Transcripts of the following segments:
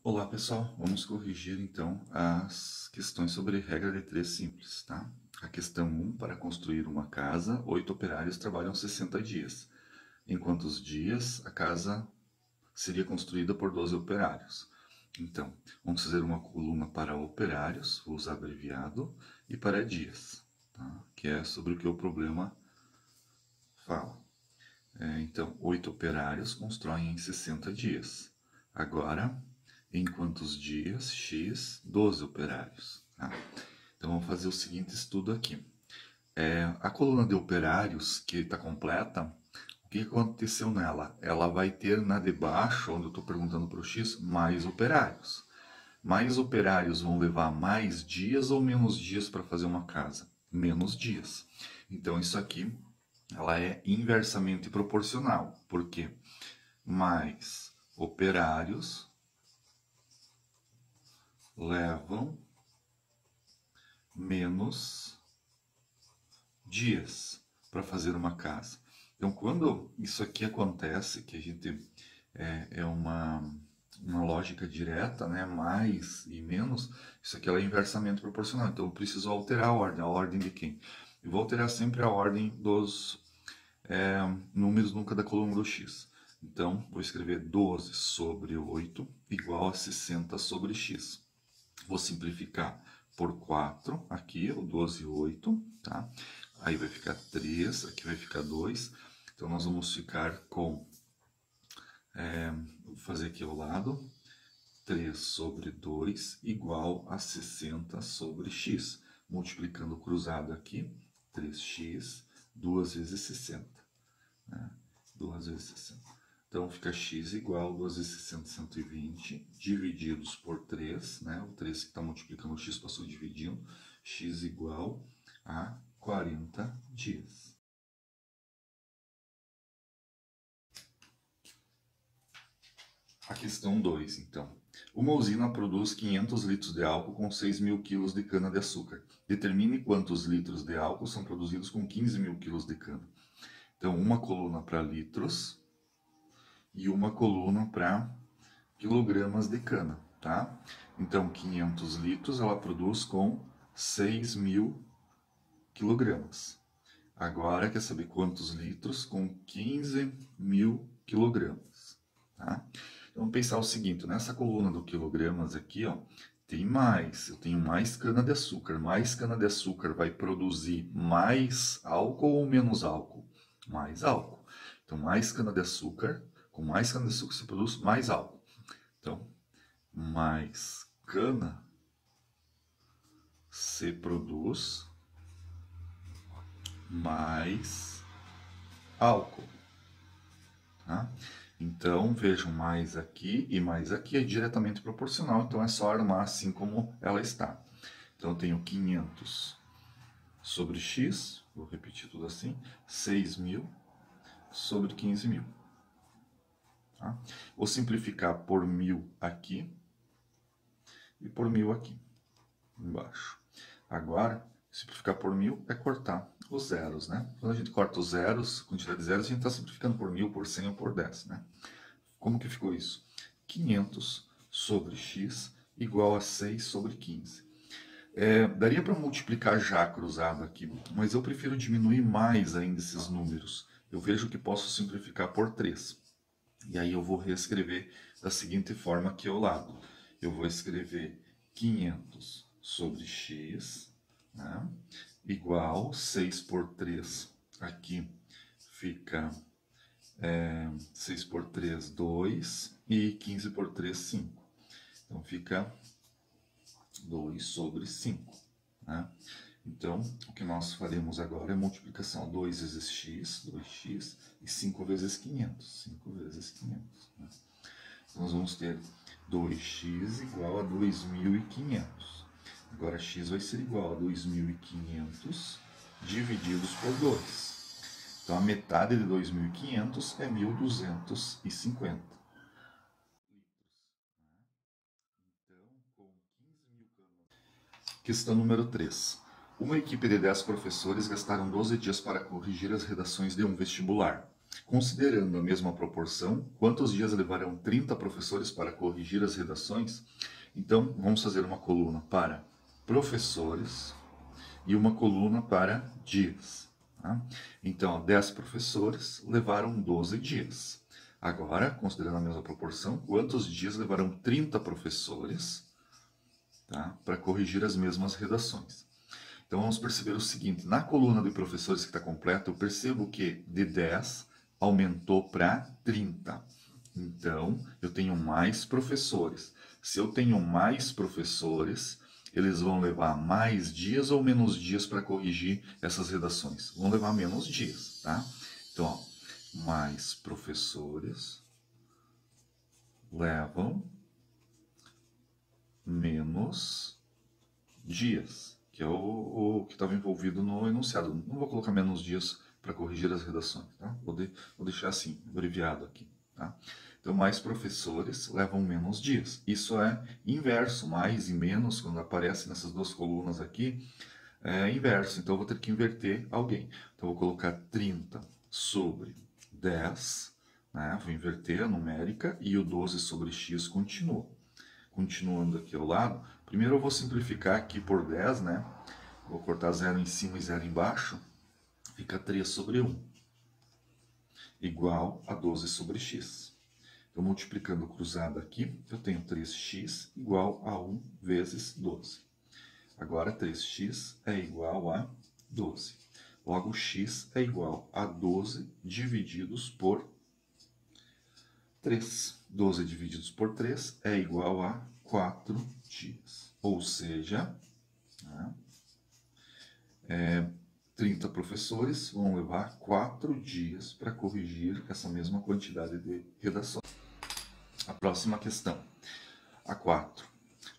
Olá pessoal, vamos corrigir então as questões sobre regra de 3 simples, tá? A questão 1, para construir uma casa, 8 operários trabalham 60 dias. Em quantos dias a casa seria construída por 12 operários? Então, vamos fazer uma coluna para operários, vou usar abreviado, e para dias, tá? Que é sobre o que o problema fala. Então, 8 operários constroem em 60 dias. Agora, em quantos dias? X, 12 operários. Tá? Então, vamos fazer o seguinte estudo aqui. A coluna de operários, que está completa, o que aconteceu nela? Ela vai ter na de baixo, onde eu estou perguntando para o X, mais operários. Mais operários vão levar mais dias ou menos dias para fazer uma casa? Menos dias. Então, isso aqui ela é inversamente proporcional, porque mais operários levam menos dias para fazer uma casa. Então, quando isso aqui acontece, que a gente é uma lógica direta, né? Mais e menos, isso aqui ela é inversamente proporcional. Então, eu preciso alterar a ordem de quem? Eu vou alterar sempre a ordem dos números nunca da coluna do x. Então, vou escrever 12 sobre 8 igual a 60 sobre x. Vou simplificar por 4 aqui, o 12 e 8, tá? Aí vai ficar 3, aqui vai ficar 2. Então, nós vamos ficar com, vou fazer aqui ao lado, 3 sobre 2 igual a 60 sobre x. Multiplicando o cruzado aqui, 3x, 2 vezes 60. Né? 2 vezes 60. Então, fica x igual a 2 vezes 60, 120, divididos por 3, né? O 3 que está multiplicando o x passou dividindo, x igual a 40 dias. A questão 2, então. Uma usina produz 500 litros de álcool com 6.000 kg de cana-de-açúcar. Determine quantos litros de álcool são produzidos com 15.000 kg de cana. Então, uma coluna para litros e uma coluna para quilogramas de cana, tá? Então, 500 litros ela produz com 6.000 quilogramas. Agora, quer saber quantos litros? Com 15.000 quilogramas, tá? Então, vamos pensar o seguinte, nessa coluna do quilogramas aqui, ó, tem mais, eu tenho mais cana-de-açúcar. Mais cana-de-açúcar vai produzir mais álcool ou menos álcool? Mais álcool. Então, mais cana-de-açúcar, com mais cana-de-açúcar se produz mais álcool. Então, mais cana se produz mais álcool. Tá? Então, vejam, mais aqui e mais aqui é diretamente proporcional, então é só armar assim como ela está. Então, eu tenho 500 sobre x, vou repetir tudo assim, 6.000 sobre 15.000. Tá? Vou simplificar por 1.000 aqui e por 1.000 aqui embaixo. Agora, simplificar por 1.000 é cortar os zeros, né? Quando a gente corta os zeros, quantidade de zeros, a gente está simplificando por 1.000, por 100 ou por 10, né? Como que ficou isso? 500 sobre x igual a 6 sobre 15. Daria para multiplicar já cruzado aqui, mas eu prefiro diminuir mais ainda esses números. Eu vejo que posso simplificar por 3. E aí eu vou reescrever da seguinte forma aqui ao lado. Eu vou escrever 500 sobre x, né, igual 6 por 3, aqui fica 6 por 3, 2, e 15 por 3, 5. Então fica 2 sobre 5. Né? Então, o que nós faremos agora é multiplicação 2 vezes x, 2x, e 5 vezes 500. 5 vezes 500. Né? Então, nós vamos ter 2x igual a 2.500. Agora, x vai ser igual a 2.500 divididos por 2. Então, a metade de 2.500 é 1.250. Questão número 3. Uma equipe de 10 professores gastaram 12 dias para corrigir as redações de um vestibular. Considerando a mesma proporção, quantos dias levarão 30 professores para corrigir as redações? Então, vamos fazer uma coluna para professores e uma coluna para dias. Tá? Então, 10 professores levaram 12 dias. Agora, considerando a mesma proporção, quantos dias levarão 30 professores, tá, para corrigir as mesmas redações? Então, vamos perceber o seguinte: na coluna de professores que está completa, eu percebo que de 10 aumentou para 30. Então, eu tenho mais professores. Se eu tenho mais professores, eles vão levar mais dias ou menos dias para corrigir essas redações? Vão levar menos dias, tá? Então, ó, mais professores levam menos dias, que é o que estava envolvido no enunciado. Não vou colocar menos dias para corrigir as redações, tá? Vou deixar assim, abreviado aqui, tá? Então, mais professores levam menos dias. Isso é inverso, mais e menos, quando aparece nessas duas colunas aqui, é inverso. Então, eu vou ter que inverter alguém. Então, eu vou colocar 30 sobre 10, né? Vou inverter a numérica e o 12 sobre x continua. Continuando aqui ao lado, primeiro eu vou simplificar aqui por 10, né? Vou cortar 0 em cima e 0 embaixo. Fica 3 sobre 1, igual a 12 sobre x. Então, multiplicando cruzado aqui, eu tenho 3x igual a 1 vezes 12. Agora, 3x é igual a 12. Logo, x é igual a 12 divididos por 3. 12 divididos por 3 é igual a 4 dias. Ou seja, né, 30 professores vão levar 4 dias para corrigir essa mesma quantidade de redações. A próxima questão, a 4.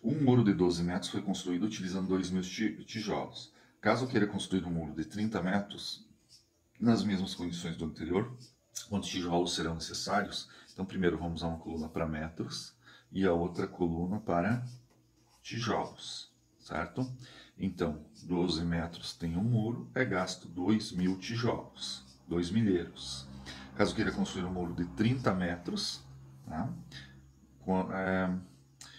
Um muro de 12 metros foi construído utilizando 2.000 tijolos. Caso eu queira construir um muro de 30 metros, nas mesmas condições do anterior, quantos tijolos serão necessários? Então, primeiro vamos a uma coluna para metros e a outra coluna para tijolos, certo? Então, 12 metros tem um muro, é gasto 2.000 tijolos, 2 milheiros. Caso queira construir um muro de 30 metros, tá?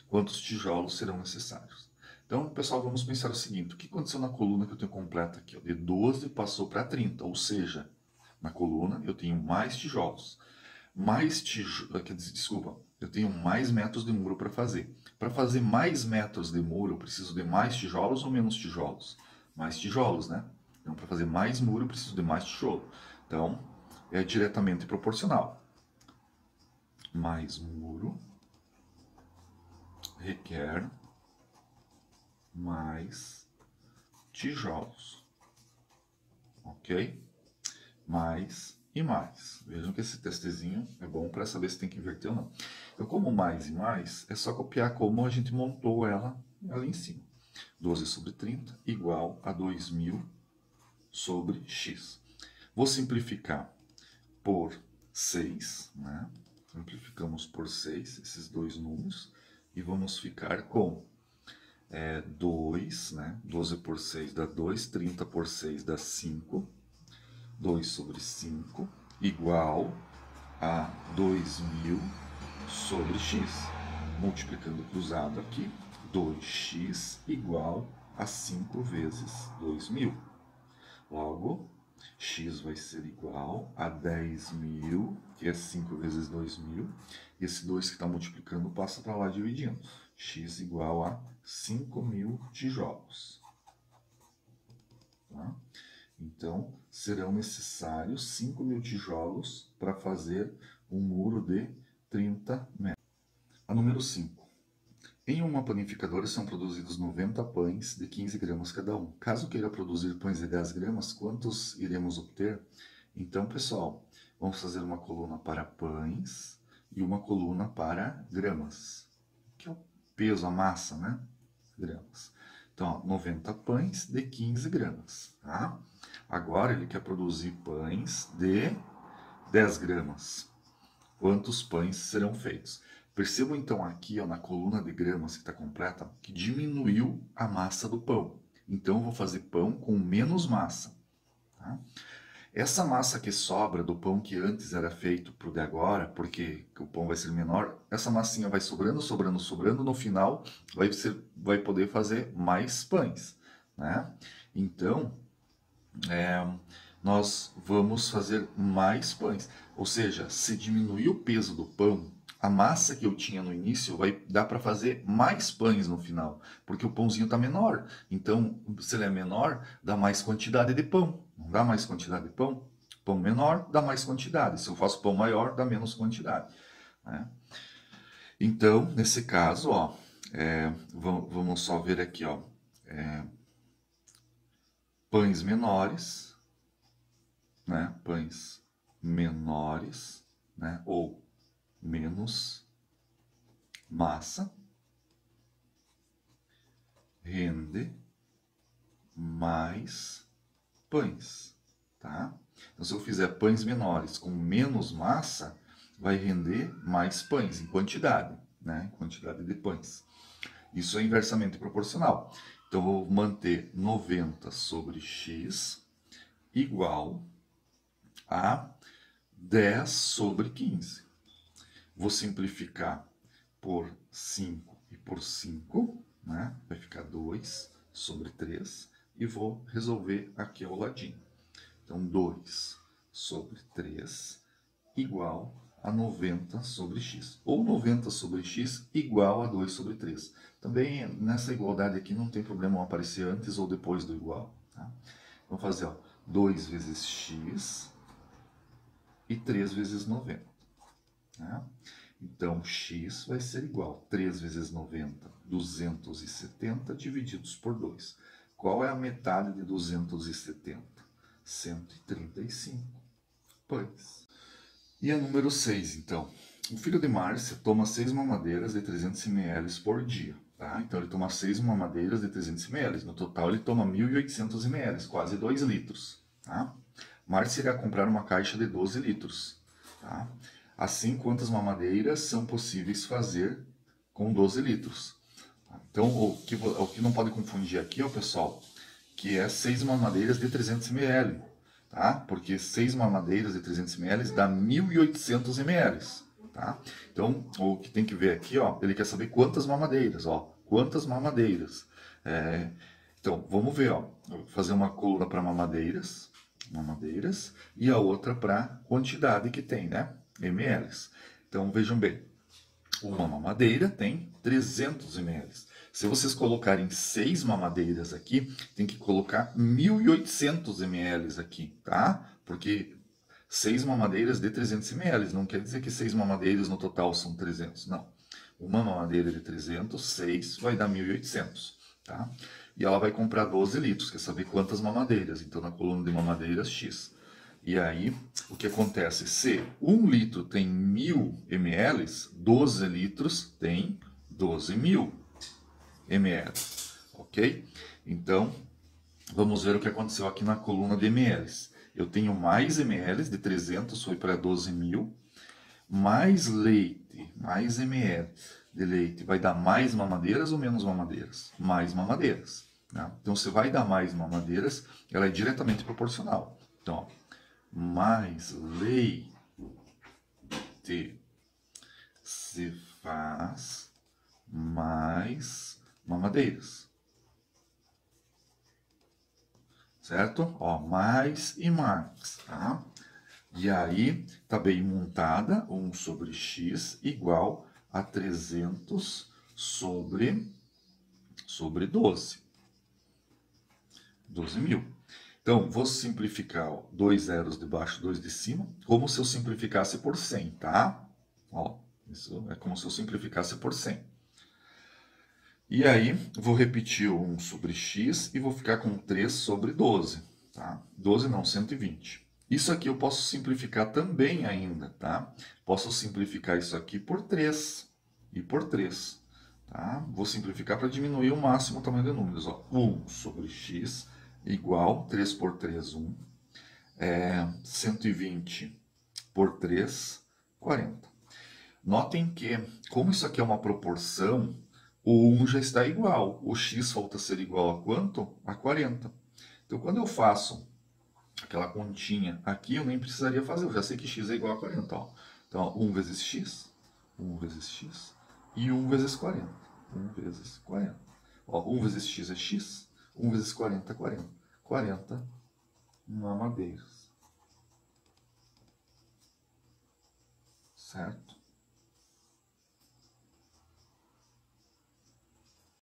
Quantos tijolos serão necessários? Então, pessoal, vamos pensar o seguinte: o que aconteceu na coluna que eu tenho completa aqui? De 12 passou para 30, ou seja, na coluna eu tenho mais tijolos. Desculpa, eu tenho mais metros de muro para fazer. Para fazer mais metros de muro, eu preciso de mais tijolos ou menos tijolos? Mais tijolos, né? Então, para fazer mais muro, eu preciso de mais tijolo. Então, é diretamente proporcional. Mais muro requer mais tijolos. Ok? Mais e mais. Vejam que esse testezinho é bom para saber se tem que inverter ou não. Então, como mais e mais, é só copiar como a gente montou ela ali em cima. 12 sobre 30 igual a 2.000 sobre x. Vou simplificar por 6, né? Simplificamos por 6 esses dois números e vamos ficar com 2, né? 12 por 6 dá 2, 30 por 6 dá 5, 2 sobre 5 igual a 2.000 sobre x. Multiplicando cruzado aqui, 2x igual a 5 vezes 2.000. Logo, x vai ser igual a 10.000, que é 5 vezes 2.000. Esse 2 que está multiplicando passa para lá dividindo. X igual a 5.000 tijolos. Tá? Então, serão necessários 5.000 tijolos para fazer um muro de 30 metros. A número 5. Em uma panificadora são produzidos 90 pães de 15 gramas cada um. Caso queira produzir pães de 10 gramas, quantos iremos obter? Então, pessoal, vamos fazer uma coluna para pães e uma coluna para gramas, que é o peso, a massa, né? Gramas. Então, ó, 90 pães de 15 gramas, tá? Agora ele quer produzir pães de 10 gramas. Quantos pães serão feitos? Percebam então aqui, ó, na coluna de gramas que está completa, que diminuiu a massa do pão. Então eu vou fazer pão com menos massa. Tá? Essa massa que sobra do pão que antes era feito para o de agora, porque o pão vai ser menor, essa massinha vai sobrando, sobrando, sobrando, no final vai poder fazer mais pães, né? Então, nós vamos fazer mais pães. Ou seja, se diminuir o peso do pão, a massa que eu tinha no início vai dar para fazer mais pães no final, porque o pãozinho está menor. Então, se ele é menor, dá mais quantidade de pão. Não dá mais quantidade de pão? Pão menor dá mais quantidade. Se eu faço pão maior, dá menos quantidade, né? Então, nesse caso, ó, vamos só ver aqui, ó, pães menores, né? Pães menores, né? Ou menos massa rende mais pães, tá? Então, se eu fizer pães menores com menos massa, vai render mais pães em quantidade, né? Em quantidade de pães. Isso é inversamente proporcional. Então, eu vou manter 90 sobre x igual a 10 sobre 15. Vou simplificar por 5 e por 5, né? Vai ficar 2 sobre 3. E vou resolver aqui ao ladinho. Então, 2 sobre 3 igual a 90 sobre x. Ou 90 sobre x igual a 2 sobre 3. Também nessa igualdade aqui não tem problema aparecer antes ou depois do igual. Tá? Vamos fazer, ó, 2 vezes x e 3 vezes 90. Né? Então, x vai ser igual a 3 vezes 90, 270 divididos por 2. Qual é a metade de 270? 135 pães. E a número 6, então. O filho de Márcia toma 6 mamadeiras de 300 ml por dia. Tá? Então, ele toma 6 mamadeiras de 300 ml. No total, ele toma 1.800 ml, quase 2 litros. Tá? Márcia irá comprar uma caixa de 12 litros. Tá? Assim, quantas mamadeiras são possíveis fazer com 12 litros? Então, o que não pode confundir aqui, ó, pessoal, que é 6 mamadeiras de 300 ml, tá? Porque 6 mamadeiras de 300 ml dá 1.800 ml, tá? Então, o que tem que ver aqui, ó, ele quer saber quantas mamadeiras, ó, quantas mamadeiras. Então, vamos ver, ó, vou fazer uma coluna para mamadeiras, e a outra para quantidade que tem, né? ml. Então, vejam bem, uma mamadeira tem 300 ml. Se vocês colocarem 6 mamadeiras aqui, tem que colocar 1.800 ml aqui, tá? Porque 6 mamadeiras de 300 ml, não quer dizer que 6 mamadeiras no total são 300, não. Uma mamadeira de 300, 6 vai dar 1.800, tá? E ela vai comprar 12 litros, quer saber quantas mamadeiras. Então, na coluna de mamadeiras, X. E aí, o que acontece? Se 1 litro tem 1.000 ml, 12 litros tem 12.000 ml, ok? Então, vamos ver o que aconteceu aqui na coluna de ml. Eu tenho mais ml, de 300 foi para 12.000, mais leite, mais ml de leite, vai dar mais mamadeiras ou menos mamadeiras? Mais mamadeiras. Né? Então, se vai dar mais mamadeiras, ela é diretamente proporcional. Então, ó, mais leite se faz mais mamadeiras. Certo? Ó, mais e mais, tá? E aí, tá bem montada, 1 sobre x igual a 300 sobre 12. 12.000. Então, vou simplificar, ó, 2 zeros de baixo, 2 de cima, como se eu simplificasse por 100, tá? Ó, isso é como se eu simplificasse por 100. E aí, vou repetir o 1 sobre x e vou ficar com 3 sobre 12, tá? 12 não, 120. Isso aqui eu posso simplificar também ainda, tá? Posso simplificar isso aqui por 3 e por 3, tá? Vou simplificar para diminuir ao máximo o tamanho de números, ó. 1 sobre x igual, 3 por 3, 1. 120 por 3, 40. Notem que, como isso aqui é uma proporção, o 1 já está igual. O x falta ser igual a quanto? A 40. Então, quando eu faço aquela continha. Aqui eu nem precisaria fazer, eu já sei que x é igual a 40. Ó. Então, ó, 1 vezes x e 1 vezes 40. 1 vezes 40. Ó, 1 vezes x é x, 1 vezes 40 é 40. 40 mamadeiros. Certo?